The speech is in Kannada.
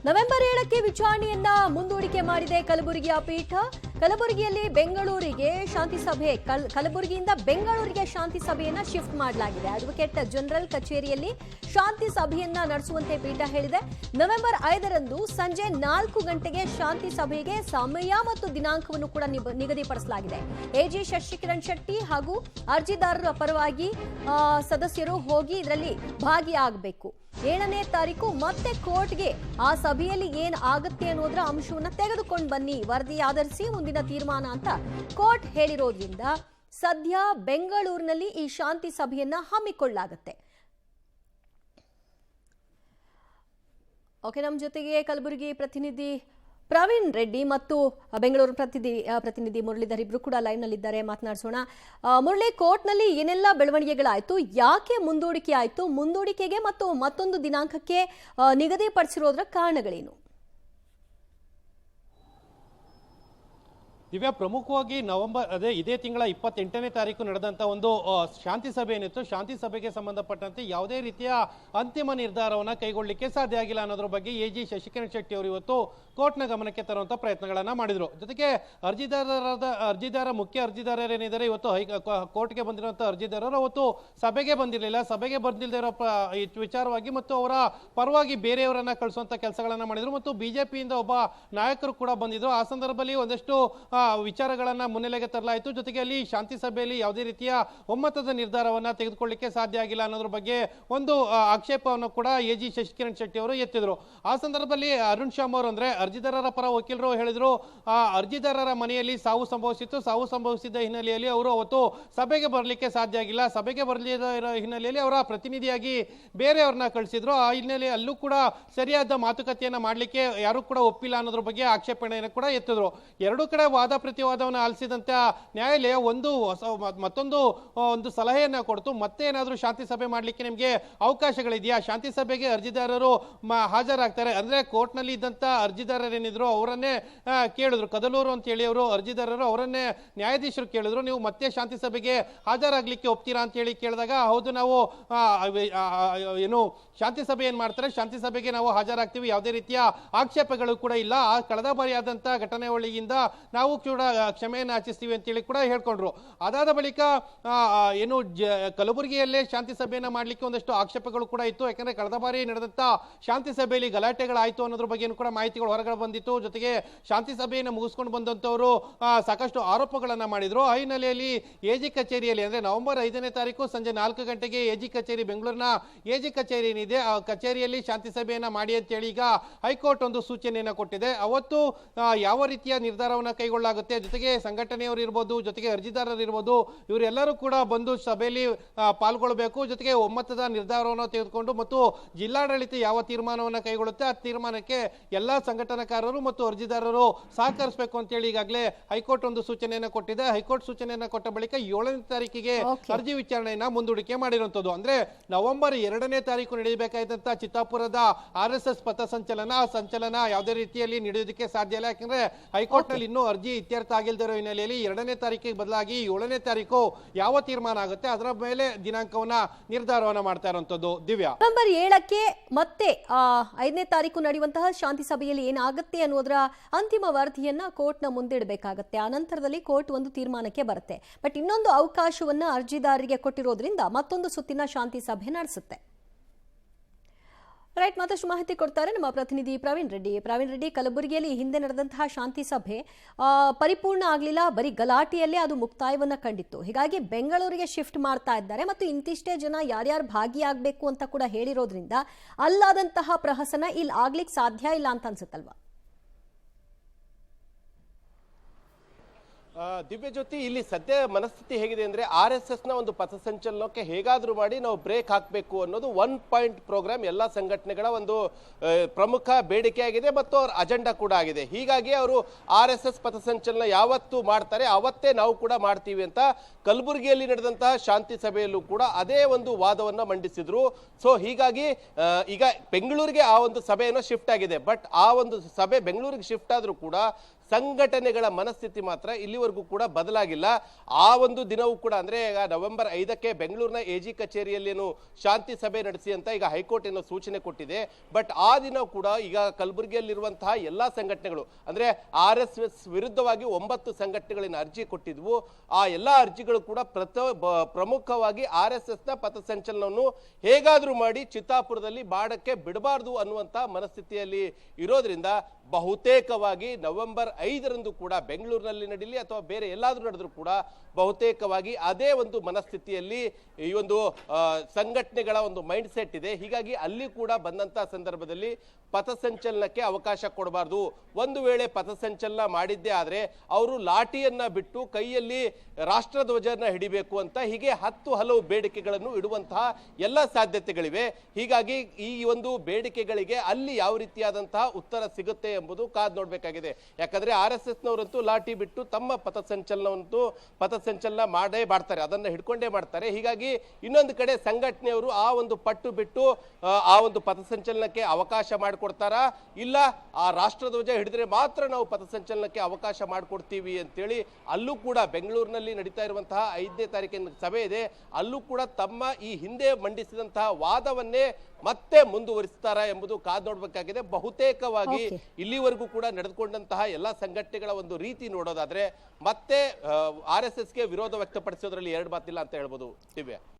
ನವೆಂಬರ್ 7ಕ್ಕೆ ವಿಚಾರಣೆಯನ್ನ ಮುಂದೂಡಿಕೆ ಮಾಡಿದೆ ಕಲಬುರಗಿಯ ಪೀಠ. ಕಲಬುರಗಿಯಲ್ಲಿ ಬೆಂಗಳೂರಿಗೆ ಶಾಂತಿ ಸಭೆ ಕಲಬುರಗಿಯಿಂದ ಬೆಂಗಳೂರಿಗೆ ಶಾಂತಿ ಸಭೆಯನ್ನ ಶಿಫ್ಟ್ ಮಾಡಲಾಗಿದೆ. ಅಡ್ವೊಕೇಟ್ ಜನರಲ್ ಕಚೇರಿಯಲ್ಲಿ ಶಾಂತಿ ಸಭೆಯನ್ನ ನಡೆಸುವಂತೆ ಪೀಠ ಹೇಳಿದೆ. ನವೆಂಬರ್ 5ರಂದು ಸಂಜೆ 4 ಗಂಟೆಗೆ ಶಾಂತಿ ಸಭೆಗೆ ಸಮಯ ಮತ್ತು ದಿನಾಂಕವನ್ನು ಕೂಡ ನಿಗದಿಪಡಿಸಲಾಗಿದೆ. ಎಜಿ ಶಶಿಕಿರಣ್ ಶೆಟ್ಟಿ ಹಾಗೂ ಅರ್ಜಿದಾರರ ಪರವಾಗಿ ಸದಸ್ಯರು ಹೋಗಿ ಇದರಲ್ಲಿ ಭಾಗಿಯಾಗಬೇಕು. 7ನೇ ತಾರೀಕು ಮತ್ತೆ ಕೋರ್ಟ್ಗೆ ಆ ಸಭೆಯಲ್ಲಿ ಏನ್ ಆಗುತ್ತೆ ಅನ್ನೋದ್ರ ಅಂಶವನ್ನ ತೆಗೆದುಕೊಂಡು ಬನ್ನಿ, ವರದಿ ಆಧರಿಸಿ ಮುಂದಿನ ತೀರ್ಮಾನ ಅಂತ ಕೋರ್ಟ್ ಹೇಳಿರೋದ್ರಿಂದ ಸದ್ಯ ಬೆಂಗಳೂರಿನಲ್ಲಿ ಈ ಶಾಂತಿ ಸಭೆಯನ್ನ ಹಮ್ಮಿಕೊಳ್ಳಲಾಗುತ್ತೆ. ಓಕೆ, ನಮ್ಮ ಜೊತೆಗೆ ಕಲಬುರಗಿ ಪ್ರತಿನಿಧಿ ಪ್ರವೀಣ್ ರೆಡ್ಡಿ ಮತ್ತು ಬೆಂಗಳೂರು ಪ್ರತಿನಿಧಿ ಮುರಳೀಧರ್ ಇಬ್ರು ಕೂಡ ಲೈವ್ ನಲ್ಲಿದ್ದಾರೆ. ಮಾತನಾಡಿಸೋಣ. ಮುರಳಿ, ಕೋರ್ಟ್ನಲ್ಲಿ ಏನೆಲ್ಲ ಬೆಳವಣಿಗೆಗಳಾಯ್ತು, ಯಾಕೆ ಮುಂದೂಡಿಕೆ ಆಯ್ತು, ಮುಂದೂಡಿಕೆಗೆ ಮತ್ತು ಮತ್ತೊಂದು ದಿನಾಂಕಕ್ಕೆ ನಿಗದಿಪಡಿಸಿರೋದ್ರ ಕಾರಣಗಳೇನು? ದಿವ್ಯಾ, ಪ್ರಮುಖವಾಗಿ ಇದೇ ತಿಂಗಳ 28ನೇ ತಾರೀಕು ನಡೆದಂತ ಒಂದು ಶಾಂತಿ ಸಭೆ ಏನಿತ್ತು, ಶಾಂತಿ ಸಭೆಗೆ ಸಂಬಂಧಪಟ್ಟಂತೆ ಯಾವುದೇ ರೀತಿಯ ಅಂತಿಮ ನಿರ್ಧಾರವನ್ನ ಕೈಗೊಳ್ಳಲಿಕ್ಕೆ ಸಾಧ್ಯ ಆಗಿಲ್ಲ ಅನ್ನೋದ್ರ ಬಗ್ಗೆ ಎಜಿ ಶಶಿಕಿರಣ್ ಶೆಟ್ಟಿ ಅವರು ಇವತ್ತು ಕೋರ್ಟ್ನ ಗಮನಕ್ಕೆ ತರುವಂತ ಪ್ರಯತ್ನಗಳನ್ನ ಮಾಡಿದ್ರು. ಜೊತೆಗೆ ಮುಖ್ಯ ಅರ್ಜಿದಾರರೇನಿದ್ದಾರೆ ಇವತ್ತು ಕೋರ್ಟ್ಗೆ ಬಂದಿರುವಂತಹ ಅರ್ಜಿದಾರರು ಅವತ್ತು ಸಭೆಗೆ ಬಂದಿರಲಿಲ್ಲ. ಸಭೆಗೆ ಬಂದಿಲ್ಲದೆ ವಿಚಾರವಾಗಿ ಮತ್ತು ಅವರ ಪರವಾಗಿ ಬೇರೆಯವರನ್ನ ಕಳಿಸುವಂತ ಕೆಲಸಗಳನ್ನ ಮಾಡಿದ್ರು ಮತ್ತು ಬಿಜೆಪಿಯಿಂದ ಒಬ್ಬ ನಾಯಕರು ಕೂಡ ಬಂದಿದ್ರು. ಆ ಸಂದರ್ಭದಲ್ಲಿ ಒಂದಷ್ಟು ವಿಚಾರಗಳನ್ನ ಮುನ್ನೆಲೆಗೆ ತರಲಾಯಿತು. ಜೊತೆಗೆ ಅಲ್ಲಿ ಶಾಂತಿ ಸಭೆಯಲ್ಲಿ ಯಾವುದೇ ರೀತಿಯ ಒಮ್ಮತದ ನಿರ್ಧಾರವನ್ನ ತೆಗೆದುಕೊಳ್ಳಿಕ್ಕೆ ಸಾಧ್ಯ ಆಗಿಲ್ಲ ಅನ್ನೋದ್ರ ಬಗ್ಗೆ ಒಂದು ಆಕ್ಷೇಪವನ್ನು ಕೂಡ ಎಜಿ ಶಶಿಕಿರಣ್ ಶೆಟ್ಟಿ ಅವರು ಎತ್ತಿದ್ರು. ಆ ಸಂದರ್ಭದಲ್ಲಿ ಅರುಣ್ ಶ್ಯಾಮ್ ಅವರು ಅಂದ್ರೆ ಅರ್ಜಿದಾರರ ಪರ ವಕೀಲರು ಹೇಳಿದ್ರು, ಅರ್ಜಿದಾರರ ಮನೆಯಲ್ಲಿ ಸಾವು ಸಂಭವಿಸಿತ್ತು. ಸಾವು ಸಂಭವಿಸಿದ ಹಿನ್ನೆಲೆಯಲ್ಲಿ ಅವರು ಅವತ್ತು ಸಭೆಗೆ ಬರಲಿಕ್ಕೆ ಸಾಧ್ಯ ಆಗಿಲ್ಲ. ಸಭೆಗೆ ಬರಲಿದ ಹಿನ್ನೆಲೆಯಲ್ಲಿ ಅವರ ಪ್ರತಿನಿಧಿಯಾಗಿ ಬೇರೆಯವ್ರನ್ನ ಕಳಿಸಿದ್ರು. ಆ ಹಿನ್ನೆಲೆ ಅಲ್ಲೂ ಕೂಡ ಸರಿಯಾದ ಮಾತುಕತೆಯನ್ನ ಮಾಡ್ಲಿಕ್ಕೆ ಯಾರು ಕೂಡ ಒಪ್ಪಿಲ್ಲ ಅನ್ನೋದ್ರ ಬಗ್ಗೆ ಆಕ್ಷೇಪಣೆಯನ್ನು ಕೂಡ ಎತ್ತಿದ್ರು. ಎರಡೂ ಕಡೆ ವಾದ ಪ್ರತಿವಾದವನ್ನು ಆಲಿಸಿದಂತ ನ್ಯಾಯಾಲಯ ಒಂದು ಸಲಹೆಯನ್ನ ಕೊಡ್ತು. ಮತ್ತೆ ಏನಾದ್ರೂ ಶಾಂತಿ ಸಭೆ ಮಾಡ್ಲಿಕ್ಕೆ ನಿಮ್ಗೆ ಅವಕಾಶಗಳಿದೆಯಾ, ಶಾಂತಿ ಸಭೆಗೆ ಅರ್ಜಿದಾರರು ಹಾಜರಾಗ್ತಾರೆ ಅಂದ್ರೆ ಕೋರ್ಟ್ ನಲ್ಲಿ ಇದ್ದಂತ ಅರ್ಜಿದಾರರೇನಿದ್ರು ಅವರನ್ನೇ ಕೇಳಿದ್ರು. ಕದಲೂರು ಅಂತ ಹೇಳಿ ಅವರು ಅರ್ಜಿದಾರರು ಅವರನ್ನೇ ನ್ಯಾಯಾಧೀಶರು ಕೇಳಿದ್ರು, ನೀವು ಮತ್ತೆ ಶಾಂತಿ ಸಭೆಗೆ ಹಾಜರಾಗ್ಲಿಕ್ಕೆ ಒಪ್ತೀರಾ ಅಂತ ಹೇಳಿ ಕೇಳಿದಾಗ ಹೌದು, ನಾವು ಏನು ಶಾಂತಿ ಸಭೆ ಏನ್ ಮಾಡ್ತಾರೆ, ಶಾಂತಿ ಸಭೆಗೆ ನಾವು ಹಾಜರಾಗ್ತೀವಿ, ಯಾವುದೇ ರೀತಿಯ ಆಕ್ಷೇಪಗಳು ಕೂಡ ಇಲ್ಲ. ಆ ಕಳೆದ ಬಾರಿ ಆದಂತ ಘಟನೆಗಳಿಂದ ನಾವು ಕೂಡ ಕ್ಷಮೆಯನ್ನು ಯಾಚಿಸ್ತೀವಿ ಅಂತೇಳಿ ಕೂಡ ಹೇಳ್ಕೊಂಡ್ರು. ಅದಾದ ಬಳಿಕ ಏನು ಕಲಬುರಗಿಯಲ್ಲೇ ಶಾಂತಿ ಸಭೆಯನ್ನ ಮಾಡ್ಲಿಕ್ಕೆ ಒಂದಷ್ಟು ಆಕ್ಷೇಪಗಳು ಕೂಡ ಇತ್ತು. ಯಾಕಂದ್ರೆ ಕಳೆದ ಬಾರಿ ನಡೆದಂತ ಶಾಂತಿ ಸಭೆಯಲ್ಲಿ ಗಲಾಟೆಗಳಾಯ್ತು ಅನ್ನೋದ್ರ ಬಗ್ಗೆ ಕೂಡ ಮಾಹಿತಿಗಳು ಹೊರಗಡೆ ಬಂದಿತ್ತು. ಜೊತೆಗೆ ಶಾಂತಿ ಸಭೆಯನ್ನು ಮುಗಿಸ್ಕೊಂಡು ಬಂದಂತವರು ಸಾಕಷ್ಟು ಆರೋಪಗಳನ್ನ ಮಾಡಿದ್ರು. ಆ ಹಿನ್ನೆಲೆಯಲ್ಲಿ ಎಜಿ ಕಚೇರಿಯಲ್ಲಿ ಅಂದ್ರೆ ನವೆಂಬರ್ 5ನೇ ತಾರೀಕು ಸಂಜೆ 4 ಗಂಟೆಗೆ ಎಜಿ ಕಚೇರಿ, ಬೆಂಗಳೂರಿನ ಎಜಿ ಕಚೇರಿ ಏನಿದೆ ಆ ಕಚೇರಿಯಲ್ಲಿ ಶಾಂತಿ ಸಭೆಯನ್ನ ಮಾಡಿ ಅಂತೇಳಿ ಈಗ ಹೈಕೋರ್ಟ್ ಒಂದು ಸೂಚನೆಯನ್ನ ಕೊಟ್ಟಿದೆ. ಅವತ್ತು ಯಾವ ರೀತಿಯ ನಿರ್ಧಾರವನ್ನ ಕೈಗೊಳ್ಳಲಾಗುತ್ತೆ, ಜೊತೆಗೆ ಸಂಘಟನೆಯವರು ಇರ್ಬೋದು, ಜೊತೆಗೆ ಅರ್ಜಿದಾರರು ಇರ್ಬೋದು, ಇವರೆಲ್ಲರೂ ಕೂಡ ಬಂದು ಸಭೆಯಲ್ಲಿ ಪಾಲ್ಗೊಳ್ಳಬೇಕು. ಜೊತೆಗೆ ಒಮ್ಮತದ ನಿರ್ಧಾರವನ್ನು ತೆಗೆದುಕೊಂಡು ಮತ್ತು ಜಿಲ್ಲಾಡಳಿತ ಯಾವ ತೀರ್ಮಾನವನ್ನು ಕೈಗೊಳ್ಳುತ್ತೆ ಆ ತೀರ್ಮಾನಕ್ಕೆ ಎಲ್ಲಾ ಸಂಘಟನಾಕಾರರು ಮತ್ತು ಅರ್ಜಿದಾರರು ಸಹಕರಿಸಬೇಕು ಅಂತೇಳಿ ಈಗಾಗಲೇ ಹೈಕೋರ್ಟ್ ಒಂದು ಸೂಚನೆಯನ್ನು ಕೊಟ್ಟಿದೆ. ಹೈಕೋರ್ಟ್ ಸೂಚನೆಯನ್ನು ಕೊಟ್ಟ ಬಳಿಕ 7ನೇ ತಾರೀಕಿಗೆ ಅರ್ಜಿ ವಿಚಾರಣೆಯನ್ನ ಮುಂದೂಡಿಕೆ ಮಾಡಿರುವಂತದ್ದು. ಅಂದ್ರೆ ನವೆಂಬರ್ 2ನೇ ತಾರೀಕು ನಡೆಯಬೇಕಾದಂತ ಚಿತ್ತಾಪುರದ RSS ಸಂಚಲನ ಯಾವುದೇ ರೀತಿಯಲ್ಲಿ ನಡೆಯೋದಕ್ಕೆ ಸಾಧ್ಯ ಇಲ್ಲ. ಯಾಕಂದ್ರೆ ಹೈಕೋರ್ಟ್ ನಲ್ಲಿ ಇನ್ನೂ ಅರ್ಜಿ ಇತ್ಯರ್ಥ ಆಗಿಲ್ದಿರೋ ಹಿನ್ನೆಲೆಯಲ್ಲಿ 2ನೇ ತಾರೀಕಿಗೆ ಬದಲಾಗಿ 7ನೇ ತಾರೀಕು ಯಾವ ತೀರ್ಮಾನ ಆಗುತ್ತೆ ಅದರ ಮೇಲೆ ದಿನಾಂಕವನ್ನ ನಿರ್ಧಾರವನ್ನ ಮಾಡ್ತಾ ಇರುವಂತದ್ದು. ದಿವ್ಯಾ, ನವೆಂಬರ್ 7ಕ್ಕೆ ಮತ್ತೆ 5ನೇ ತಾರೀಕು ನಡೆಯುವಂತಹ ಶಾಂತಿ ಸಭೆಯಲ್ಲಿ ಏನಾಗುತ್ತೆ ಅನ್ನೋದರ ಅಂತಿಮ ವರದಿಯನ್ನ ಕೋರ್ಟ್ನ ಮುಂದಿಡಬೇಕಾಗತ್ತೆ. ಆ ನಂತರದಲ್ಲಿ ಕೋರ್ಟ್ ಒಂದು ತೀರ್ಮಾನಕ್ಕೆ ಬರುತ್ತೆ. ಬಟ್ ಇನ್ನೊಂದು ಅವಕಾಶವನ್ನ ಅರ್ಜಿದಾರರಿಗೆ ಕೊಟ್ಟಿರೋದ್ರಿಂದ ಮತ್ತೊಂದು ಸುತ್ತಿನ ಶಾಂತಿ ಸಭೆ ನಡೆಸುತ್ತೆ. ರೈಟ್, ಮತ್ತಷ್ಟು ಮಾಹಿತಿ ಕೊಡ್ತಾರೆ ನಮ್ಮ ಪ್ರತಿನಿಧಿ ಪ್ರವೀಣ್ ರೆಡ್ಡಿ. ಕಲಬುರಗಿಯಲ್ಲಿ ಹಿಂದೆ ನಡೆದಂತಹ ಶಾಂತಿ ಸಭೆ ಪರಿಪೂರ್ಣ ಆಗಲಿಲ್ಲ, ಬರೀ ಗಲಾಟೆಯಲ್ಲೇ ಅದು ಮುಕ್ತಾಯವನ್ನ ಕಂಡಿತ್ತು. ಹೀಗಾಗಿ ಬೆಂಗಳೂರಿಗೆ ಶಿಫ್ಟ್ ಮಾಡ್ತಾ ಇದ್ದಾರೆ ಮತ್ತು ಇಂತಿಷ್ಟೇ ಜನ ಯಾರ್ಯಾರು ಭಾಗಿಯಾಗಬೇಕು ಅಂತ ಕೂಡ ಹೇಳಿರೋದ್ರಿಂದ ಅಲ್ಲಾದಂತಹ ಪ್ರಹಸನ ಇಲ್ಲಿ ಆಗ್ಲಿಕ್ಕೆ ಸಾಧ್ಯ ಇಲ್ಲ ಅಂತ ಅನ್ಸುತ್ತಲ್ವಾ? ದಿವ್ಯ ಜ್ಯೋತಿ, ಇಲ್ಲಿ ಸದ್ಯ ಮನಸ್ಥಿತಿ ಹೇಗಿದೆ ಅಂದ್ರೆ RSS ನ ಒಂದು ಪಥಸಂಚಲನಕ್ಕೆ ಹೇಗಾದ್ರೂ ಮಾಡಿ ನಾವು ಬ್ರೇಕ್ ಹಾಕಬೇಕು ಅನ್ನೋದು 1 ಪಾಯಿಂಟ್ ಪ್ರೋಗ್ರಾಮ್ ಎಲ್ಲ ಸಂಘಟನೆಗಳ ಒಂದು ಪ್ರಮುಖ ಬೇಡಿಕೆ ಆಗಿದೆ ಮತ್ತು ಅವ್ರ ಅಜೆಂಡಾ ಕೂಡ ಆಗಿದೆ. ಹೀಗಾಗಿ ಅವರು RSS ಪಥಸಂಚಲನ ಯಾವತ್ತು ಮಾಡ್ತಾರೆ ಅವತ್ತೇ ನಾವು ಕೂಡ ಮಾಡ್ತೀವಿ ಅಂತ ಕಲಬುರಗಿಯಲ್ಲಿ ನಡೆದಂತಹ ಶಾಂತಿ ಸಭೆಯಲ್ಲೂ ಕೂಡ ಅದೇ ಒಂದು ವಾದವನ್ನ ಮಂಡಿಸಿದ್ರು. ಸೊ ಹೀಗಾಗಿ ಈಗ ಬೆಂಗಳೂರಿಗೆ ಆ ಒಂದು ಸಭೆಯನ್ನು ಶಿಫ್ಟ್ ಆಗಿದೆ. ಬಟ್ ಆ ಒಂದು ಸಭೆ ಬೆಂಗಳೂರಿಗೆ ಶಿಫ್ಟ್ ಆದ್ರೂ ಕೂಡ ಸಂಘಟನೆಗಳ ಮನಸ್ಥಿತಿ ಮಾತ್ರ ಇಲ್ಲಿವರೆಗೂ ಕೂಡ ಬದಲಾಗಿಲ್ಲ. ಆ ಒಂದು ದಿನವೂ ಕೂಡ ಅಂದ್ರೆ ಈಗ ನವೆಂಬರ್ 5ಕ್ಕೆ ಬೆಂಗಳೂರಿನ ಎಜಿ ಕಚೇರಿಯಲ್ಲಿ ಶಾಂತಿ ಸಭೆ ನಡೆಸಿ ಅಂತ ಈಗ ಹೈಕೋರ್ಟ್ ಏನೋ ಸೂಚನೆ ಕೊಟ್ಟಿದೆ. ಬಟ್ ಆ ದಿನ ಕೂಡ ಈಗ ಕಲಬುರಗಿಯಲ್ಲಿರುವಂತಹ ಎಲ್ಲಾ ಸಂಘಟನೆಗಳು ಅಂದ್ರೆ RSS ವಿರುದ್ಧವಾಗಿ 9 ಸಂಘಟನೆಗಳಿನ ಅರ್ಜಿ ಕೊಟ್ಟಿದ್ವು. ಆ ಎಲ್ಲಾ ಅರ್ಜಿಗಳು ಕೂಡ ಪ್ರಮುಖವಾಗಿ RSS ನ ಪಥಸಂಚಲನವನ್ನು ಹೇಗಾದ್ರೂ ಮಾಡಿ ಚಿತ್ತಾಪುರದಲ್ಲಿ ಮಾಡಕ್ಕೆ ಬಿಡಬಾರದು ಅನ್ನುವಂತ ಮನಸ್ಥಿತಿಯಲ್ಲಿ ಇರೋದ್ರಿಂದ ಬಹುತೇಕವಾಗಿ ನವೆಂಬರ್ 5ರಂದು ಕೂಡ ಬೆಂಗಳೂರಿನಲ್ಲಿ ನಡೀಲಿ ಅಥವಾ ಬೇರೆ ಎಲ್ಲಾದ್ರೂ ನಡೆದ್ರು ಕೂಡ ಬಹುತೇಕವಾಗಿ ಅದೇ ಒಂದು ಮನಸ್ಥಿತಿಯಲ್ಲಿ ಈ ಒಂದು ಸಂಘಟನೆಗಳ ಒಂದು ಮೈಂಡ್ ಸೆಟ್ ಇದೆ. ಹೀಗಾಗಿ ಅಲ್ಲಿ ಕೂಡ ಬಂದಂತ ಸಂದರ್ಭದಲ್ಲಿ ಪಥಸಂಚಲನಕ್ಕೆ ಅವಕಾಶ ಕೊಡಬಾರ್ದು. ಒಂದು ವೇಳೆ ಪಥಸಂಚಲನ ಮಾಡಿದ್ದೇ ಆದ್ರೆ ಅವರು ಲಾಠಿಯನ್ನ ಬಿಟ್ಟು ಕೈಯಲ್ಲಿ ರಾಷ್ಟ್ರಧ್ವಜನ ಹಿಡಿಬೇಕು ಅಂತ ಹೀಗೆ 10 ಹಲವು ಬೇಡಿಕೆಗಳನ್ನು ಇಡುವಂತಹ ಎಲ್ಲ ಸಾಧ್ಯತೆಗಳಿವೆ. ಹೀಗಾಗಿ ಈ ಒಂದು ಬೇಡಿಕೆಗಳಿಗೆ ಅಲ್ಲಿ ಯಾವ ರೀತಿಯಾದಂತಹ ಉತ್ತರ ಸಿಗುತ್ತೆ ಎಂಬುದು ಕಾದ್ ನೋಡ್ಬೇಕಾಗಿದೆ. ಯಾಕಂದ್ರೆ RSS ನವರಂತೂ ಲಾಠಿ ಬಿಟ್ಟು ತಮ್ಮ ಪಥಸಂಚಲನ ಮಾಡೇ ಮಾಡ್ತಾರೆ, ಅದನ್ನ ಹಿಡ್ಕೊಂಡೇ ಮಾಡ್ತಾರೆ. ಹೀಗಾಗಿ ಇನ್ನೊಂದು ಕಡೆ ಸಂಘಟನೆಯವರು ಆ ಒಂದು ಪಟ್ಟು ಬಿಟ್ಟು ಆ ಒಂದು ಪಥಸಂಚಲನಕ್ಕೆ ಅವಕಾಶ ಮಾಡಿಕೊಡ್ತಾರಾ, ಇಲ್ಲ ಆ ರಾಷ್ಟ್ರಧ್ವಜ ಹಿಡಿದ್ರೆ ಮಾತ್ರ ನಾವು ಪಥಸಂಚಲನಕ್ಕೆ ಅವಕಾಶ ಮಾಡಿಕೊಡ್ತೀವಿ ಅಂತೇಳಿ ಅಲ್ಲೂ ಕೂಡ ಬೆಂಗಳೂರಿನಲ್ಲಿ ನಡೀತಾ ಇರುವಂತಹ 5ನೇ ತಾರೀಕಿನ ಸಭೆ ಇದೆ, ಅಲ್ಲೂ ಕೂಡ ತಮ್ಮ ಈ ಹಿಂದೆ ಮಂಡಿಸಿದಂತಹ ವಾದವನ್ನೇ ಮತ್ತೆ ಮುಂದುವರಿಸ್ತಾರಾ ಎಂಬುದು ಕಾದ್ ನೋಡ್ಬೇಕಾಗಿದೆ. ಬಹುತೇಕವಾಗಿ ಇಲ್ಲಿವರೆಗೂ ಕೂಡ ನಡೆದುಕೊಂಡಂತಹ ಎಲ್ಲಾ ಸಂಘಟನೆಗಳ ಒಂದು ರೀತಿ ನೋಡೋದಾದ್ರೆ ಮತ್ತೆ RSSಗೆ ವಿರೋಧ ವ್ಯಕ್ತಪಡಿಸೋದ್ರಲ್ಲಿ ಎರಡು ಮಾತಿಲ್ಲ ಅಂತ ಹೇಳ್ಬೋದು. ದಿವ್ಯಾ.